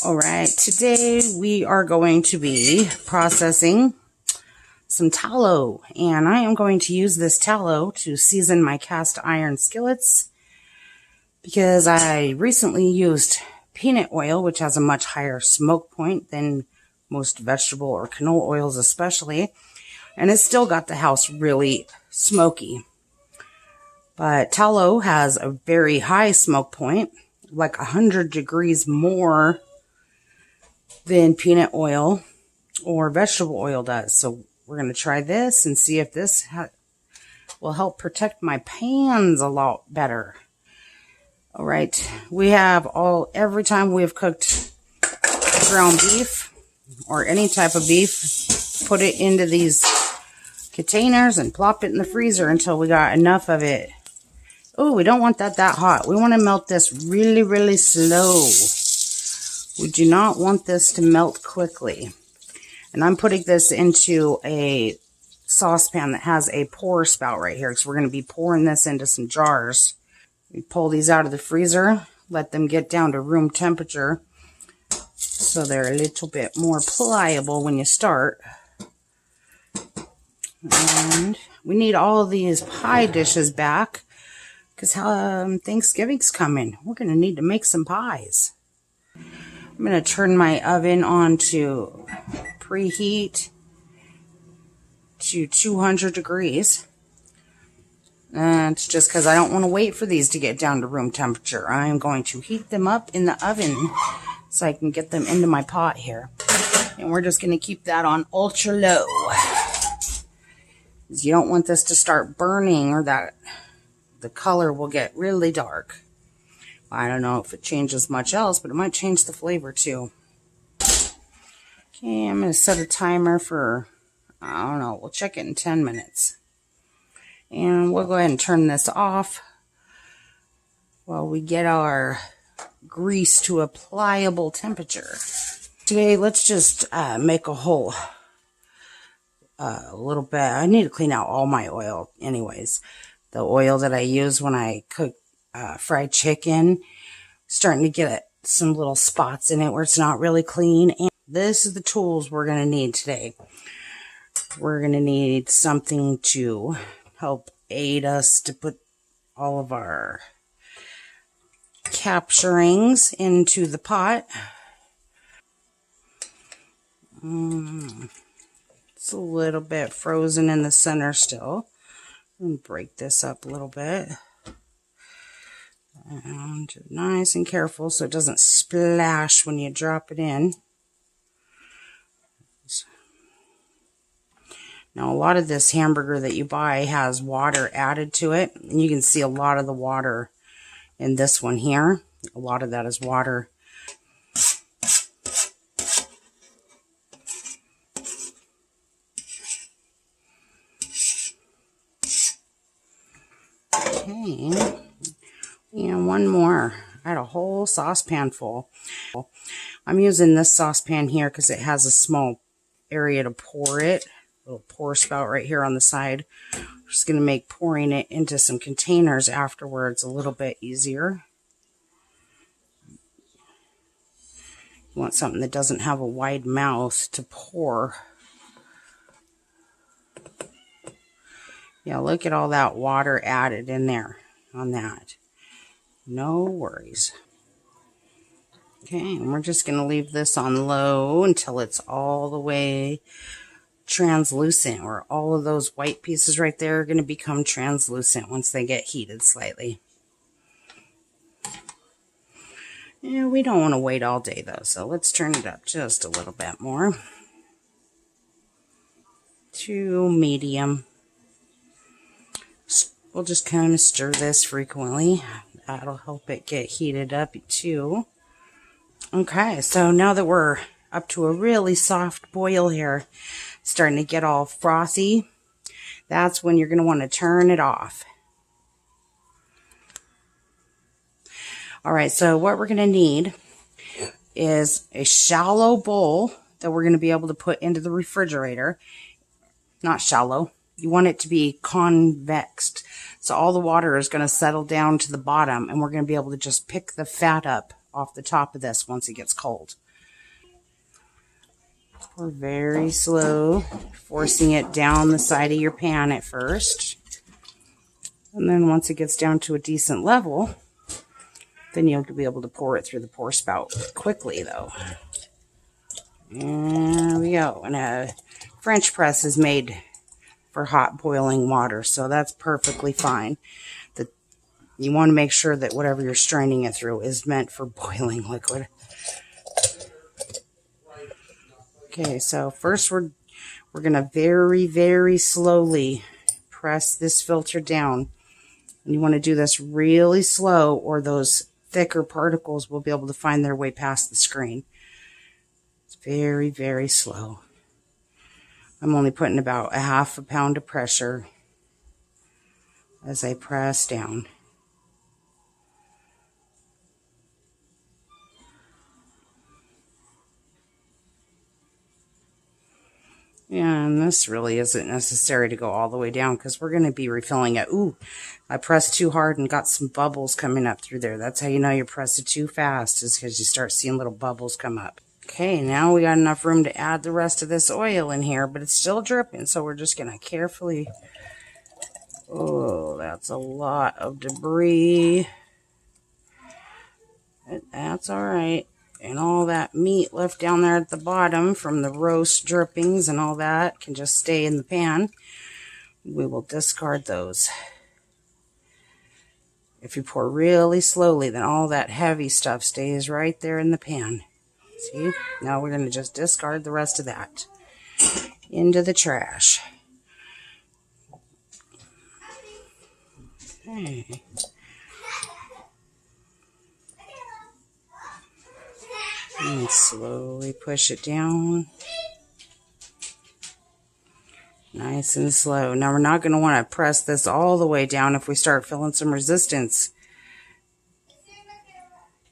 All right, today we are going to be processing some tallow, and I am going to use this tallow to season my cast iron skillets because I recently used peanut oil, which has a much higher smoke point than most vegetable or canola oils especially, and it's still got the house really smoky. But tallow has a very high smoke point, like 100 degrees more than peanut oil or vegetable oil does. So we're going to try this and see if this will help protect my pans a lot better. All right, we have every time we have cooked ground beef or any type of beef, put it into these containers and plop it in the freezer until we got enough of it. Oh, we don't want that hot. We want to melt this really, really slow. We do not want this to melt quickly. And I'm putting this into a saucepan that has a pour spout right here, because we're going to be pouring this into some jars. We pull these out of the freezer, let them get down to room temperature so they're a little bit more pliable when you start. And we need all of these pie dishes back because Thanksgiving's coming. We're going to need to make some pies. I'm going to turn my oven on to preheat to 200 degrees. And it's just because I don't want to wait for these to get down to room temperature. I'm going to heat them up in the oven so I can get them into my pot here. And we're just going to keep that on ultra low. You don't want this to start burning, or that the color will get really dark. I don't know if it changes much else, but it might change the flavor too. Okay, I'm going to set a timer for, I don't know, we'll check it in 10 minutes. And we'll go ahead and turn this off while we get our grease to a pliable temperature. Today, let's just make a whole little bit. I need to clean out all my oil anyways. The oil that I use when I cook fried chicken, starting to get some little spots in it where it's not really clean. And this is the tools we're going to need today. We're going to need something to help aid us to put all of our capturings into the pot. It's a little bit frozen in the center still. And break this up a little bit. And nice and careful so it doesn't splash when you drop it in. Now, a lot of this hamburger that you buy has water added to it. And you can see a lot of the water in this one here. A lot of that is water. Okay. And one more. I had a whole saucepan full. I'm using this saucepan here because it has a small area to pour it. A little pour spout right here on the side. I'm just going to make pouring it into some containers afterwards a little bit easier. You want something that doesn't have a wide mouth to pour. Yeah, look at all that water added in there on that. No worries. Okay, and we're just going to leave this on low until it's all the way translucent, or all of those white pieces right there are going to become translucent once they get heated slightly. Yeah, we don't want to wait all day though, so let's turn it up just a little bit more to medium. We'll just kind of stir this frequently. That'll help it get heated up too. Okay, so now that we're up to a really soft boil here, starting to get all frothy, that's when you're going to want to turn it off. All right, so what we're going to need is a shallow bowl that we're going to be able to put into the refrigerator. Not shallow. You want it to be convexed. So all the water is going to settle down to the bottom, and we're going to be able to just pick the fat up off the top of this once it gets cold. Pour very slow, forcing it down the side of your pan at first. And then once it gets down to a decent level, then you'll be able to pour it through the pour spout quickly, though. And there we go. And a French press is made for hot boiling water, so that's perfectly fine. You want to make sure that whatever you're straining it through is meant for boiling liquid. Okay, so first we're going to very, very slowly press this filter down. And you want to do this really slow, or those thicker particles will be able to find their way past the screen. It's very, very slow. I'm only putting about 1/2 pound of pressure as I press down. And this really isn't necessary to go all the way down because we're going to be refilling it. Ooh, I pressed too hard and got some bubbles coming up through there. That's how you know you press it too fast, is because you start seeing little bubbles come up. Okay, now we got enough room to add the rest of this oil in here, but it's still dripping, so we're just going to carefully... Oh, that's a lot of debris. That's all right. And all that meat left down there at the bottom from the roast drippings and all that can just stay in the pan. We will discard those. If you pour really slowly, then all that heavy stuff stays right there in the pan. See? Now we're going to just discard the rest of that into the trash. Okay. And slowly push it down. Nice and slow. Now we're not going to want to press this all the way down if we start feeling some resistance.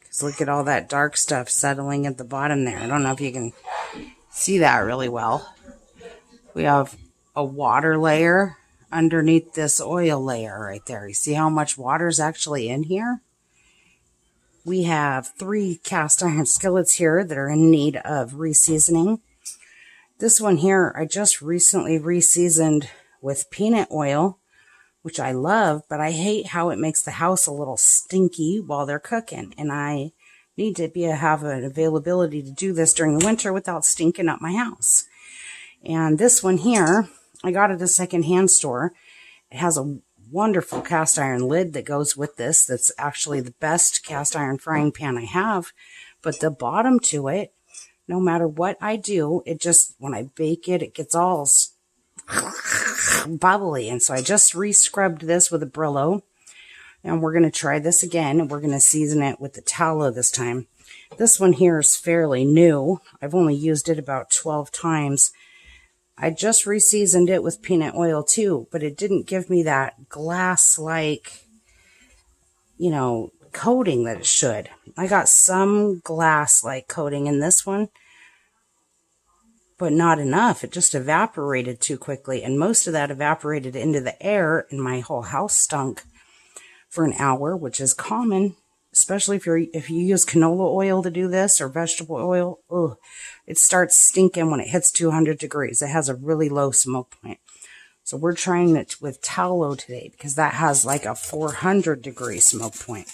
Because look at all that dark stuff settling at the bottom there. I don't know if you can see that really well. We have a water layer underneath this oil layer right there. You see how much water is actually in here? We have 3 cast iron skillets here that are in need of reseasoning. This one here, I just recently reseasoned with peanut oil, which I love, but I hate how it makes the house a little stinky while they're cooking. And I need to have an availability to do this during the winter without stinking up my house. And this one here, I got at a secondhand store. It has a wonderful cast iron lid that goes with this. That's actually the best cast iron frying pan I have. But the bottom to it, no matter what I do, it just, when I bake it, it gets all bubbly. And so I just re-scrubbed this with a Brillo. And we're going to try this again. And we're going to season it with the tallow this time. This one here is fairly new. I've only used it about 12 times. I just re-seasoned it with peanut oil too, but it didn't give me that glass-like, you know, coating that it should. I got some glass-like coating in this one, but not enough. It just evaporated too quickly, and most of that evaporated into the air, and my whole house stunk for an hour, which is common, especially if you use canola oil to do this or vegetable oil. Ugh, it starts stinking when it hits 200 degrees. It has a really low smoke point. So we're trying it with tallow today because that has like a 400 degree smoke point.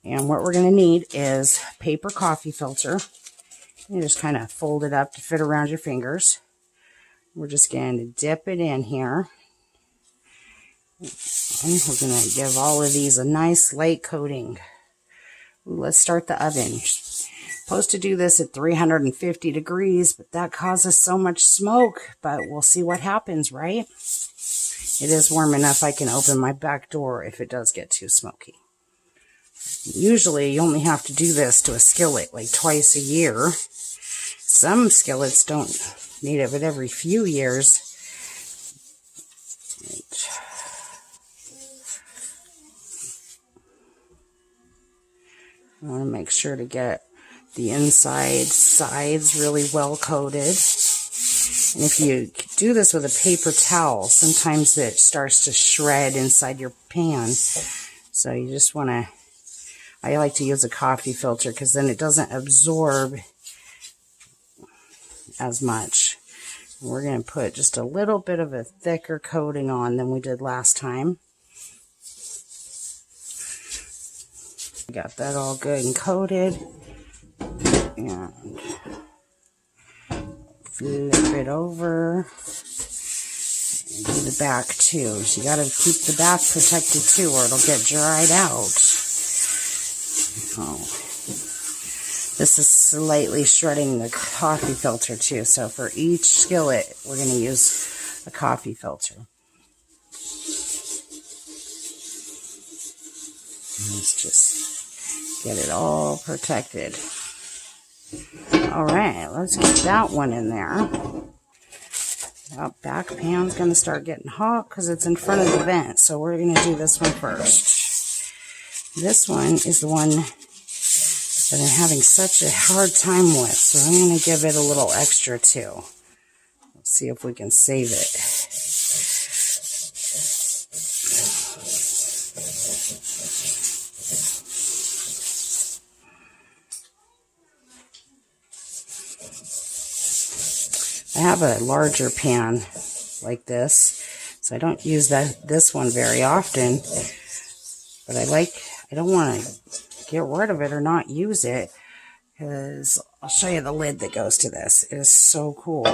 And what we're going to need is paper coffee filter. You just kind of fold it up to fit around your fingers. We're just going to dip it in here. And we're going to give all of these a nice light coating. Let's start the oven. Supposed to do this at 350 degrees, but that causes so much smoke. But we'll see what happens, right? It is warm enough I can open my back door if it does get too smoky. Usually you only have to do this to a skillet like twice a year. Some skillets don't need it, but every few years. I want to make sure to get the inside sides really well coated. And if you do this with a paper towel, sometimes it starts to shred inside your pan. So you just want to, I like to use a coffee filter because then it doesn't absorb as much. We're going to put just a little bit of a thicker coating on than we did last time. Got that all good and coated. And flip it over. And do the back too. So you got to keep the back protected too, or it'll get dried out. Oh. This is slightly shredding the coffee filter too. So for each skillet, we're going to use a coffee filter. Let's just get it all protected. All right, let's get that one in there. That back pan's going to start getting hot because it's in front of the vent. So we're going to do this one first. This one is the one that I'm having such a hard time with. So I'm going to give it a little extra too. Let's see if we can save it. I have a larger pan like this, so I don't use this one very often, but I don't want to get rid of it or not use it, because I'll show you the lid that goes to this. It is so cool.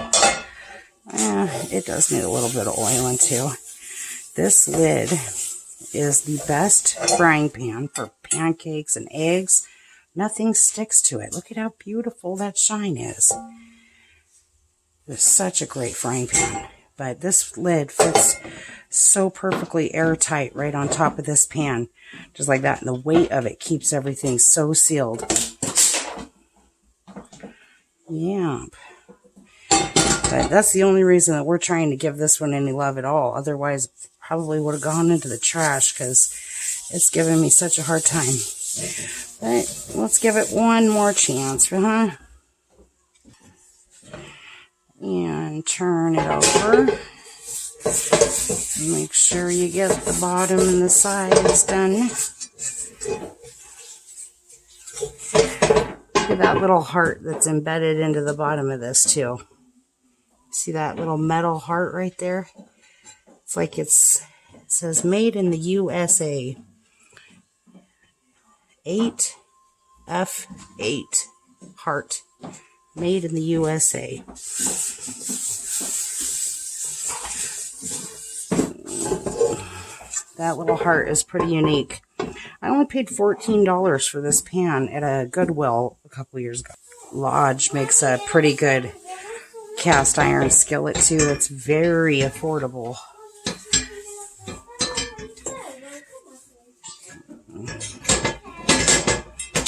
It does need a little bit of oil too. This lid is the best frying pan for pancakes and eggs. Nothing sticks to it. Look at how beautiful that shine is. It's such a great frying pan, but this lid fits so perfectly airtight right on top of this pan, just like that, and the weight of it keeps everything so sealed. Yeah, but that's the only reason that we're trying to give this one any love at all. Otherwise, it probably would have gone into the trash because it's giving me such a hard time. But let's give it one more chance, huh? And turn it over. Make sure you get the bottom and the sides done. Look at that little heart that's embedded into the bottom of this too. See that little metal heart right there? It's like it says made in the USA. 8F8 heart. Made in the USA. That little heart is pretty unique. I only paid $14 for this pan at a Goodwill a couple years ago. Lodge makes a pretty good cast iron skillet too. That's very affordable.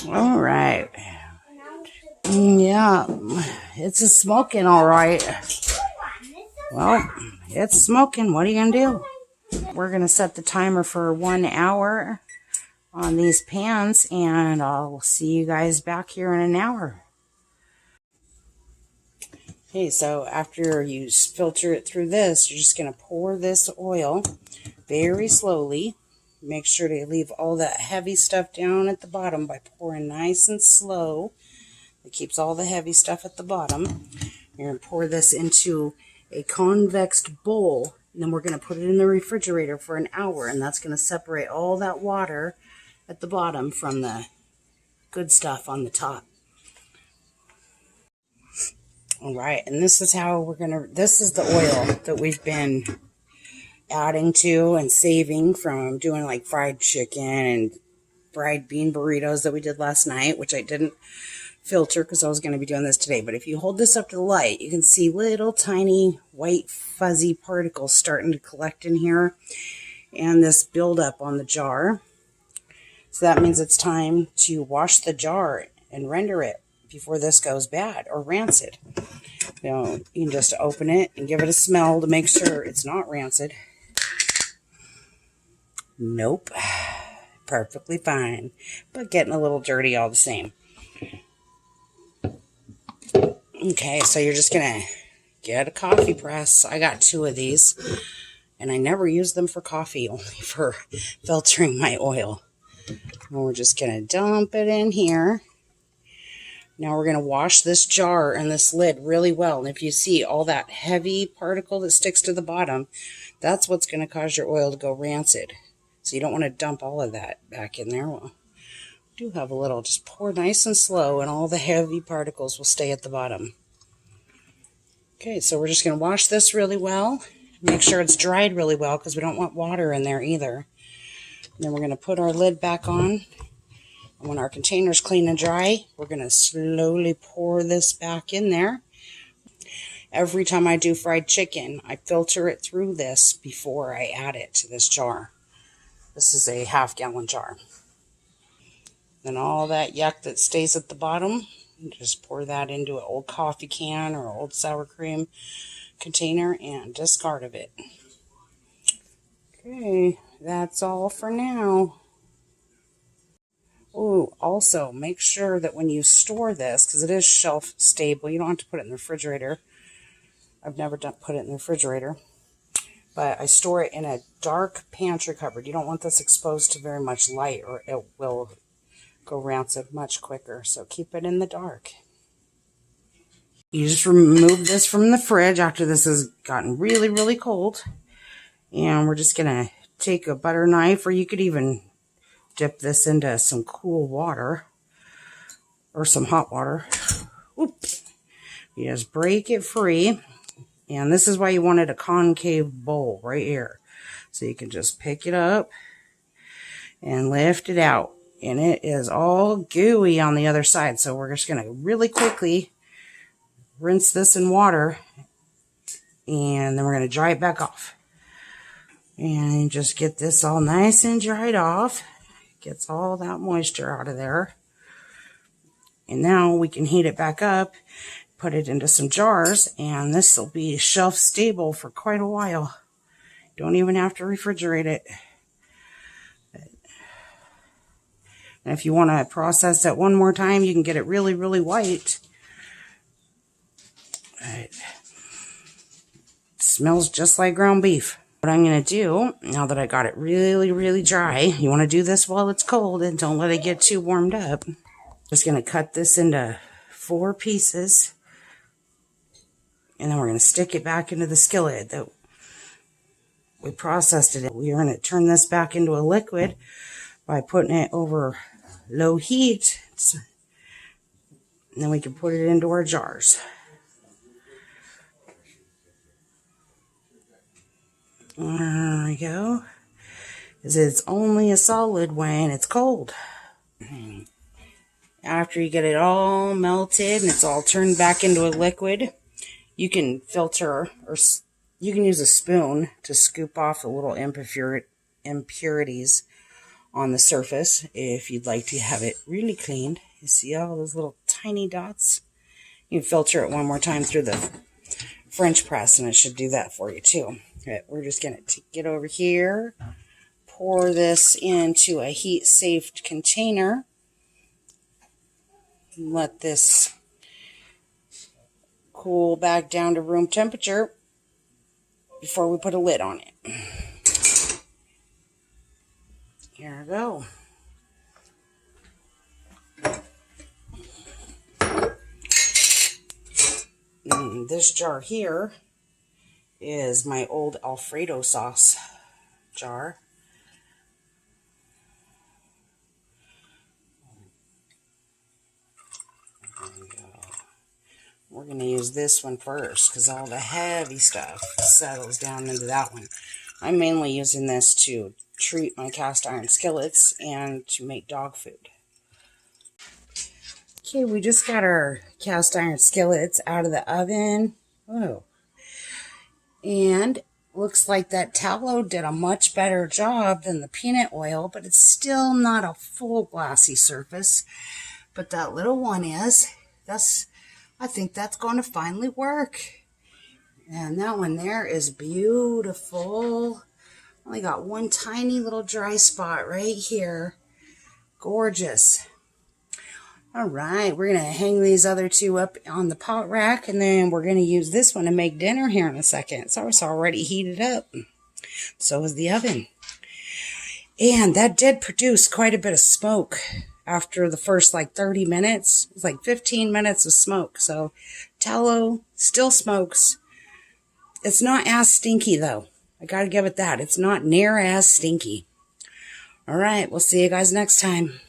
All right. Yeah, it's a smoking all right. Well, it's smoking. What are you going to do? We're going to set the timer for 1 hour on these pans, and I'll see you guys back here in an hour. Okay, so after you filter it through this, you're just going to pour this oil very slowly. Make sure to leave all that heavy stuff down at the bottom by pouring nice and slow. It keeps all the heavy stuff at the bottom. You're going to pour this into a convex bowl, and then we're going to put it in the refrigerator for an hour, and that's going to separate all that water at the bottom from the good stuff on the top. All right, and this is how we're going to, this is the oil that we've been adding to and saving from doing like fried chicken and fried bean burritos that we did last night, which I didn't filter because I was going to be doing this today. But if you hold this up to the light, you can see little tiny white fuzzy particles starting to collect in here and this buildup on the jar. So that means it's time to wash the jar and render it before this goes bad or rancid. You can just open it and give it a smell to make sure it's not rancid. Nope. Perfectly fine, but getting a little dirty all the same. Okay, so you're just going to get a coffee press. I got 2 of these, and I never use them for coffee, only for filtering my oil. And we're just going to dump it in here. Now we're going to wash this jar and this lid really well. And if you see all that heavy particle that sticks to the bottom, that's what's going to cause your oil to go rancid. So you don't want to dump all of that back in there. Well, do have a little. Just pour nice and slow and all the heavy particles will stay at the bottom. Okay, so we're just going to wash this really well. Make sure it's dried really well because we don't want water in there either. And then we're going to put our lid back on. And when our container's clean and dry, we're going to slowly pour this back in there. Every time I do fried chicken, I filter it through this before I add it to this jar. This is a half-gallon jar. Then all that yuck that stays at the bottom, just pour that into an old coffee can or old sour cream container and discard of it. Okay, that's all for now. Oh, also make sure that when you store this, because it is shelf stable, you don't have to put it in the refrigerator. I've never put it in the refrigerator, but I store it in a dark pantry cupboard. You don't want this exposed to very much light or it will go rancid much quicker, so keep it in the dark. You just remove this from the fridge after this has gotten really, really cold, and we're just going to take a butter knife, or you could even dip this into some cool water or some hot water. Oops. You just break it free. And this is why you wanted a concave bowl right here. So you can just pick it up and lift it out. And it is all gooey on the other side. So we're just going to really quickly rinse this in water. And then we're going to dry it back off. And just get this all nice and dried off. Gets all that moisture out of there. And now we can heat it back up, put it into some jars, and this will be shelf stable for quite a while. Don't even have to refrigerate it. And if you want to process it one more time, you can get it really, really white. It smells just like ground beef. What I'm going to do, now that I got it really, really dry, you want to do this while it's cold and don't let it get too warmed up. Just going to cut this into 4 pieces. And then we're going to stick it back into the skillet that we processed it in. We're going to turn this back into a liquid by putting it over low heat. And then we can put it into our jars. There we go. It's only a solid when it's cold. After you get it all melted and it's all turned back into a liquid, you can filter, or you can use a spoon to scoop off the little impurities on the surface if you'd like to have it really cleaned. You see all those little tiny dots? You can filter it one more time through the French press and it should do that for you too. Okay, we're just going to get over here, pour this into a heat-safe container. Let this cool back down to room temperature before we put a lid on it. Here we go. This jar here is my old Alfredo sauce jar. We're going to use this one first because all the heavy stuff settles down into that one. I'm mainly using this to treat my cast iron skillets and to make dog food. Okay, we just got our cast iron skillets out of the oven. Whoa. And looks like that tallow did a much better job than the peanut oil, but it's still not a full glassy surface. But that little one is. I think that's going to finally work. And that one there is beautiful. Only got one tiny little dry spot right here. Gorgeous. All right, we're going to hang these other two up on the pot rack, and then we're going to use this one to make dinner here in a second. So it's already heated up. So is the oven. And that did produce quite a bit of smoke. after the first like 30 minutes. It's like 15 minutes of smoke. So tallow still smokes. It's not as stinky though. I gotta give it that. It's not near as stinky. All right, we'll see you guys next time.